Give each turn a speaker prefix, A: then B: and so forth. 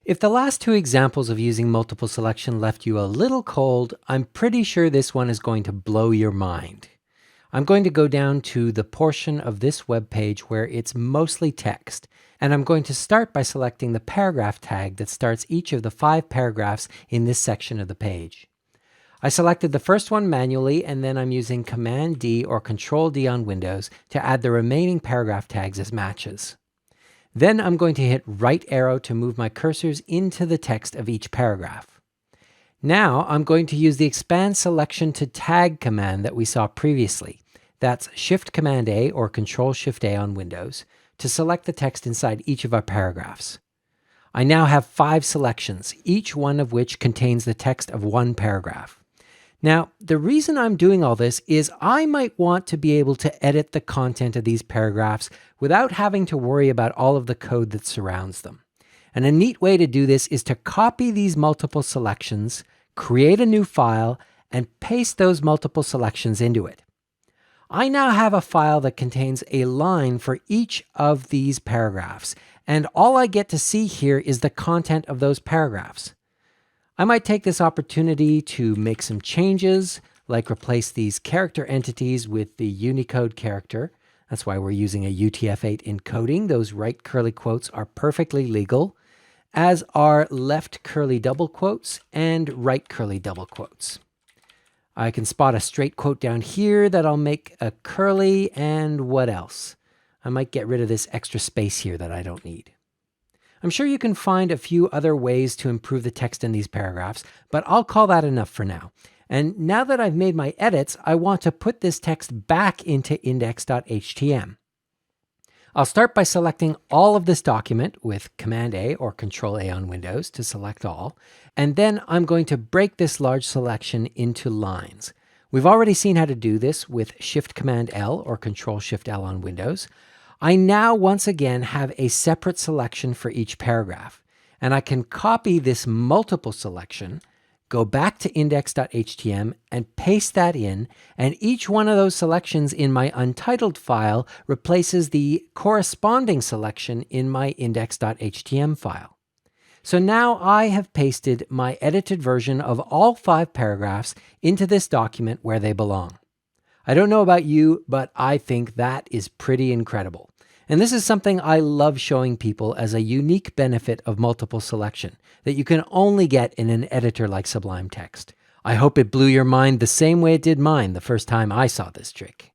A: If the last two examples of using multiple selection left you a little cold, I'm pretty sure this one is going to blow your mind. I'm going to go down to the portion of this web page where it's mostly text, and I'm going to start by selecting the paragraph tag that starts each of the 5 paragraphs in this section of the page. I selected the first one manually, and then I'm using Command D or Control D on Windows to add the remaining paragraph tags as matches. Then I'm going to hit right arrow to move my cursors into the text of each paragraph. Now I'm going to use the Expand Selection to Tag command that we saw previously. That's Shift Command A or Control Shift A on Windows to select the text inside each of our paragraphs. I now have 5 selections, each one of which contains the text of one paragraph. Now, the reason I'm doing all this is I might want to be able to edit the content of these paragraphs without having to worry about all of the code that surrounds them. And a neat way to do this is to copy these multiple selections, create a new file, and paste those multiple selections into it. I now have a file that contains a line for each of these paragraphs, and all I get to see here is the content of those paragraphs. I might take this opportunity to make some changes, like replace these character entities with the Unicode character. That's why we're using a UTF-8 encoding. Those right curly quotes are perfectly legal, as are left curly double quotes and right curly double quotes. I can spot a straight quote down here that I'll make a curly, and what else? I might get rid of this extra space here that I don't need. I'm sure you can find a few other ways to improve the text in these paragraphs, but I'll call that enough for now. And now that I've made my edits, I want to put this text back into index.htm. I'll start by selecting all of this document with Command A or Control A on Windows to select all, and then I'm going to break this large selection into lines. We've already seen how to do this with Shift Command L or Control Shift L on Windows. I now once again have a separate selection for each paragraph, and I can copy this multiple selection, go back to index.htm and paste that in, and each one of those selections in my untitled file replaces the corresponding selection in my index.htm file. So now I have pasted my edited version of all 5 paragraphs into this document where they belong. I don't know about you, but I think that is pretty incredible. And this is something I love showing people as a unique benefit of multiple selection that you can only get in an editor like Sublime Text. I hope it blew your mind the same way it did mine the first time I saw this trick.